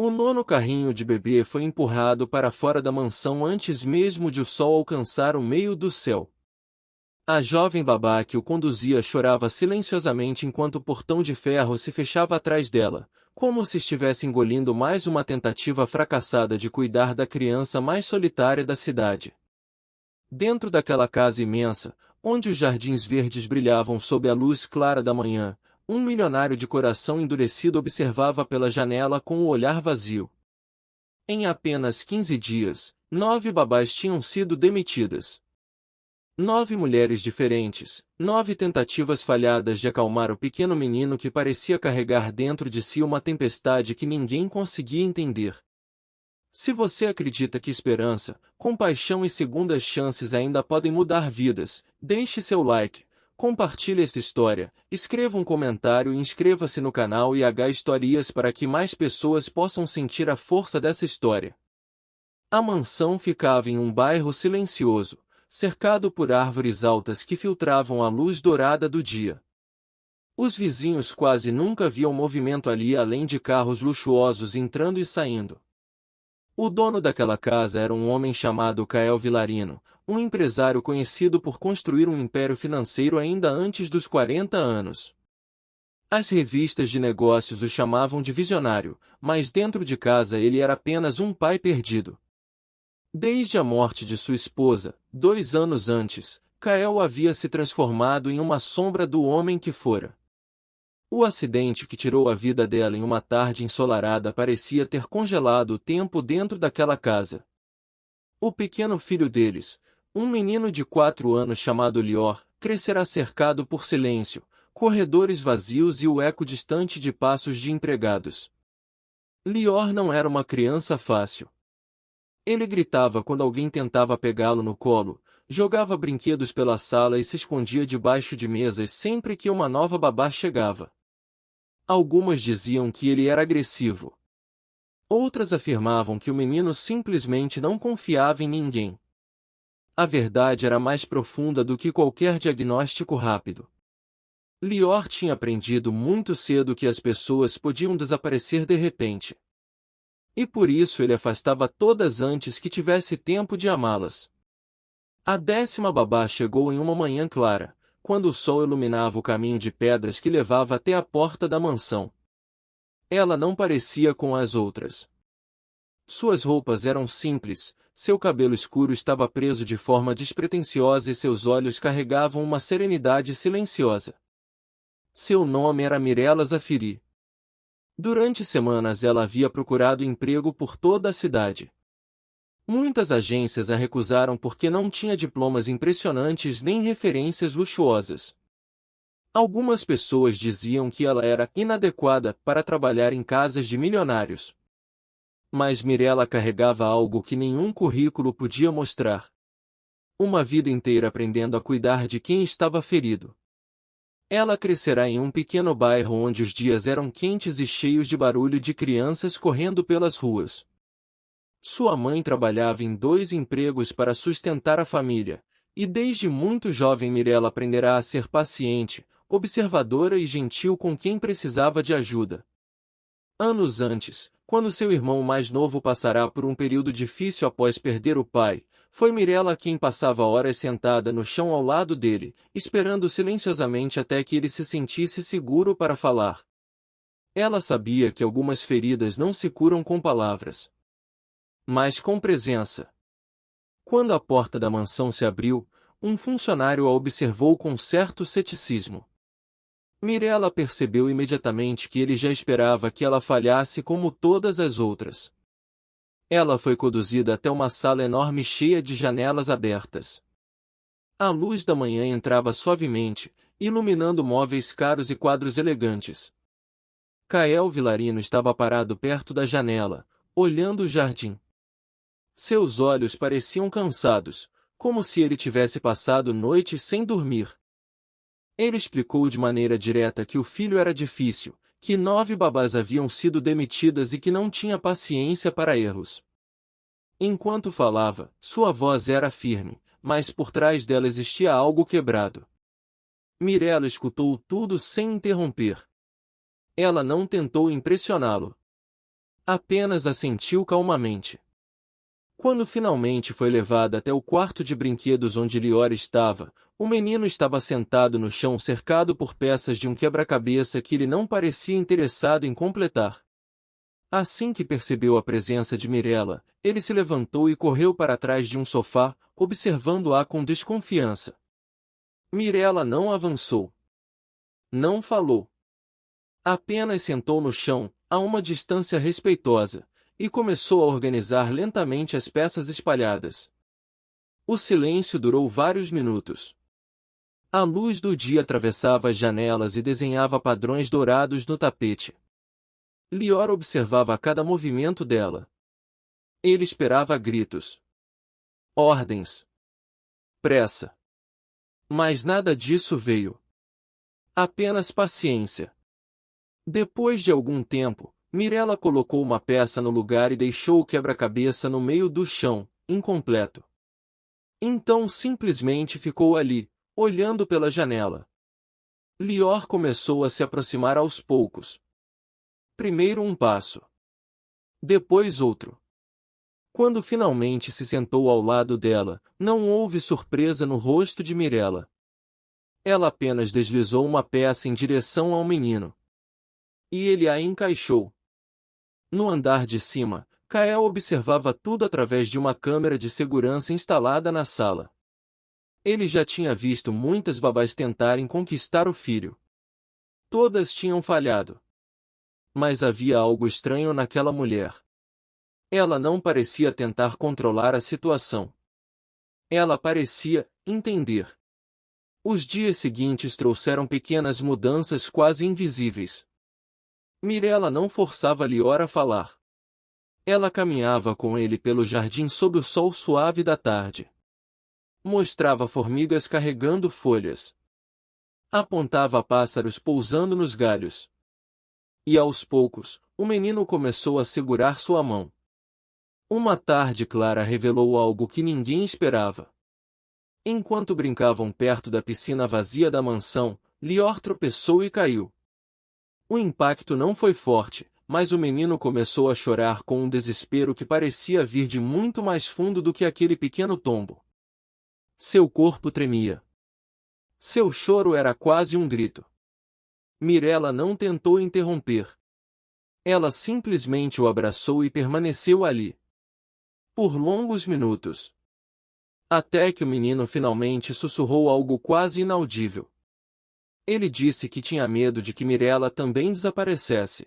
O nono carrinho de bebê foi empurrado para fora da mansão antes mesmo de o sol alcançar o meio do céu. A jovem babá que o conduzia chorava silenciosamente enquanto o portão de ferro se fechava atrás dela, como se estivesse engolindo mais uma tentativa fracassada de cuidar da criança mais solitária da cidade. Dentro daquela casa imensa, onde os jardins verdes brilhavam sob a luz clara da manhã, um milionário de coração endurecido observava pela janela com o olhar vazio. Em apenas 15 dias, 9 babás tinham sido demitidas. 9 mulheres diferentes, 9 tentativas falhadas de acalmar o pequeno menino que parecia carregar dentro de si uma tempestade que ninguém conseguia entender. Se você acredita que esperança, compaixão e segundas chances ainda podem mudar vidas, deixe seu like, compartilhe esta história, escreva um comentário e inscreva-se no canal IH Historias para que mais pessoas possam sentir a força dessa história. A mansão ficava em um bairro silencioso, cercado por árvores altas que filtravam a luz dourada do dia. Os vizinhos quase nunca viam movimento ali além de carros luxuosos entrando e saindo. O dono daquela casa era um homem chamado Kael Vilarino, um empresário conhecido por construir um império financeiro ainda antes dos 40 anos. As revistas de negócios o chamavam de visionário, mas dentro de casa ele era apenas um pai perdido. Desde a morte de sua esposa, 2 anos antes, Kael havia se transformado em uma sombra do homem que fora. O acidente que tirou a vida dela em uma tarde ensolarada parecia ter congelado o tempo dentro daquela casa. O pequeno filho deles, um menino de 4 anos chamado Lior, crescerá cercado por silêncio, corredores vazios e o eco distante de passos de empregados. Lior não era uma criança fácil. Ele gritava quando alguém tentava pegá-lo no colo, jogava brinquedos pela sala e se escondia debaixo de mesas sempre que uma nova babá chegava. Algumas diziam que ele era agressivo. Outras afirmavam que o menino simplesmente não confiava em ninguém. A verdade era mais profunda do que qualquer diagnóstico rápido. Lior tinha aprendido muito cedo que as pessoas podiam desaparecer de repente. E por isso ele afastava todas antes que tivesse tempo de amá-las. A 10ª babá chegou em uma manhã clara, quando o sol iluminava o caminho de pedras que levava até a porta da mansão. Ela não parecia com as outras. Suas roupas eram simples, seu cabelo escuro estava preso de forma despretensiosa e seus olhos carregavam uma serenidade silenciosa. Seu nome era Mirella Zafiri. Durante semanas ela havia procurado emprego por toda a cidade. Muitas agências a recusaram porque não tinha diplomas impressionantes nem referências luxuosas. Algumas pessoas diziam que ela era inadequada para trabalhar em casas de milionários. Mas Mirella carregava algo que nenhum currículo podia mostrar. Uma vida inteira aprendendo a cuidar de quem estava ferido. Ela crescerá em um pequeno bairro onde os dias eram quentes e cheios de barulho de crianças correndo pelas ruas. Sua mãe trabalhava em 2 empregos para sustentar a família, e desde muito jovem Mirella aprenderá a ser paciente, observadora e gentil com quem precisava de ajuda. Anos antes, quando seu irmão mais novo passará por um período difícil após perder o pai, foi Mirella quem passava horas sentada no chão ao lado dele, esperando silenciosamente até que ele se sentisse seguro para falar. Ela sabia que algumas feridas não se curam com palavras, mas com presença. Quando a porta da mansão se abriu, um funcionário a observou com certo ceticismo. Mirella percebeu imediatamente que ele já esperava que ela falhasse como todas as outras. Ela foi conduzida até uma sala enorme cheia de janelas abertas. A luz da manhã entrava suavemente, iluminando móveis caros e quadros elegantes. Kael Vilarino estava parado perto da janela, olhando o jardim. Seus olhos pareciam cansados, como se ele tivesse passado noites sem dormir. Ele explicou de maneira direta que o filho era difícil, que 9 babás haviam sido demitidas e que não tinha paciência para erros. Enquanto falava, sua voz era firme, mas por trás dela existia algo quebrado. Mirella escutou tudo sem interromper. Ela não tentou impressioná-lo. Apenas assentiu calmamente. Quando finalmente foi levada até o quarto de brinquedos onde Lior estava, o menino estava sentado no chão cercado por peças de um quebra-cabeça que ele não parecia interessado em completar. Assim que percebeu a presença de Mirella, ele se levantou e correu para trás de um sofá, observando-a com desconfiança. Mirella não avançou. Não falou. Apenas sentou no chão, a uma distância respeitosa, e começou a organizar lentamente as peças espalhadas. O silêncio durou vários minutos. A luz do dia atravessava as janelas e desenhava padrões dourados no tapete. Lior observava cada movimento dela. Ele esperava gritos. Ordens. Pressa. Mas nada disso veio. Apenas paciência. Depois de algum tempo, Mirella colocou uma peça no lugar e deixou o quebra-cabeça no meio do chão, incompleto. Então simplesmente ficou ali, olhando pela janela. Lior começou a se aproximar aos poucos. Primeiro um passo. Depois outro. Quando finalmente se sentou ao lado dela, não houve surpresa no rosto de Mirella. Ela apenas deslizou uma peça em direção ao menino. E ele a encaixou. No andar de cima, Kael observava tudo através de uma câmera de segurança instalada na sala. Ele já tinha visto muitas babás tentarem conquistar o filho. Todas tinham falhado. Mas havia algo estranho naquela mulher. Ela não parecia tentar controlar a situação. Ela parecia entender. Os dias seguintes trouxeram pequenas mudanças quase invisíveis. Mirella não forçava Lior a falar. Ela caminhava com ele pelo jardim sob o sol suave da tarde. Mostrava formigas carregando folhas. Apontava pássaros pousando nos galhos. E aos poucos, o menino começou a segurar sua mão. Uma tarde clara revelou algo que ninguém esperava. Enquanto brincavam perto da piscina vazia da mansão, Lior tropeçou e caiu. O impacto não foi forte, mas o menino começou a chorar com um desespero que parecia vir de muito mais fundo do que aquele pequeno tombo. Seu corpo tremia. Seu choro era quase um grito. Mirella não tentou interromper. Ela simplesmente o abraçou e permaneceu ali. Por longos minutos. Até que o menino finalmente sussurrou algo quase inaudível. Ele disse que tinha medo de que Mirella também desaparecesse.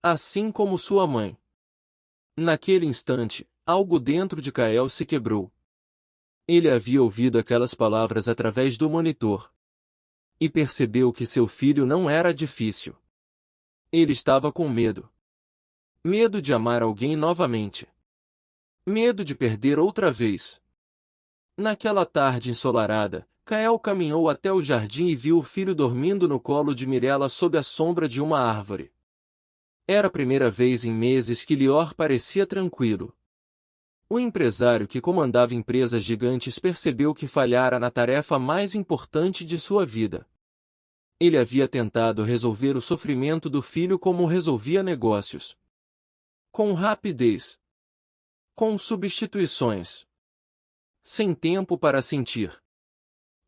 Assim como sua mãe. Naquele instante, algo dentro de Kael se quebrou. Ele havia ouvido aquelas palavras através do monitor. E percebeu que seu filho não era difícil. Ele estava com medo. Medo de amar alguém novamente. Medo de perder outra vez. Naquela tarde ensolarada, Kael caminhou até o jardim e viu o filho dormindo no colo de Mirella sob a sombra de uma árvore. Era a primeira vez em meses que Lior parecia tranquilo. O empresário que comandava empresas gigantes percebeu que falhara na tarefa mais importante de sua vida. Ele havia tentado resolver o sofrimento do filho como resolvia negócios. Com rapidez. Com substituições. Sem tempo para sentir.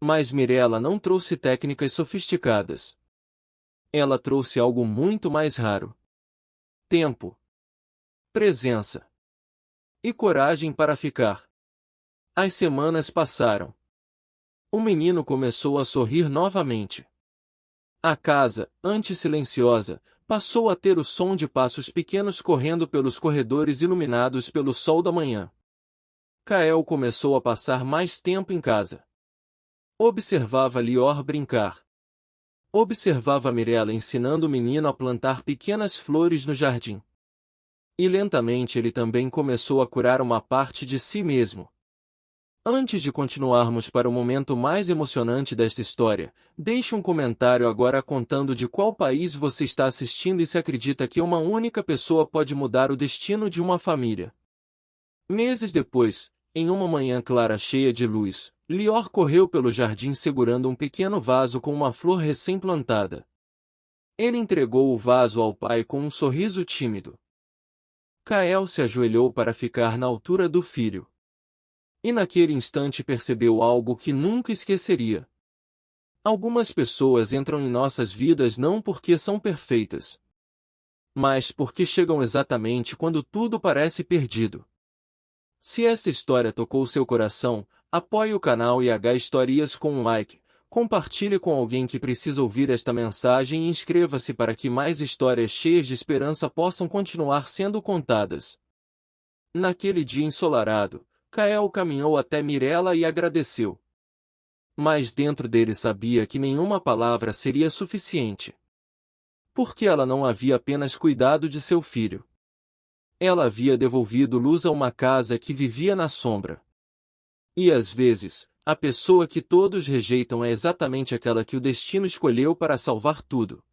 Mas Mirella não trouxe técnicas sofisticadas. Ela trouxe algo muito mais raro. Tempo. Presença. E coragem para ficar. As semanas passaram. O menino começou a sorrir novamente. A casa, antes silenciosa, passou a ter o som de passos pequenos correndo pelos corredores iluminados pelo sol da manhã. Kael começou a passar mais tempo em casa. Observava Lior brincar. Observava Mirella ensinando o menino a plantar pequenas flores no jardim. E lentamente ele também começou a curar uma parte de si mesmo. Antes de continuarmos para o momento mais emocionante desta história, deixe um comentário agora contando de qual país você está assistindo e se acredita que uma única pessoa pode mudar o destino de uma família. Meses depois, em uma manhã clara cheia de luz, Lior correu pelo jardim segurando um pequeno vaso com uma flor recém-plantada. Ele entregou o vaso ao pai com um sorriso tímido. Kael se ajoelhou para ficar na altura do filho. E naquele instante percebeu algo que nunca esqueceria. Algumas pessoas entram em nossas vidas não porque são perfeitas, mas porque chegam exatamente quando tudo parece perdido. Se esta história tocou seu coração, apoie o canal IH Histórias com um like, compartilhe com alguém que precisa ouvir esta mensagem e inscreva-se para que mais histórias cheias de esperança possam continuar sendo contadas. Naquele dia ensolarado, Kael caminhou até Mirela e agradeceu. Mas dentro dele sabia que nenhuma palavra seria suficiente. Porque ela não havia apenas cuidado de seu filho. Ela havia devolvido luz a uma casa que vivia na sombra. E às vezes, a pessoa que todos rejeitam é exatamente aquela que o destino escolheu para salvar tudo.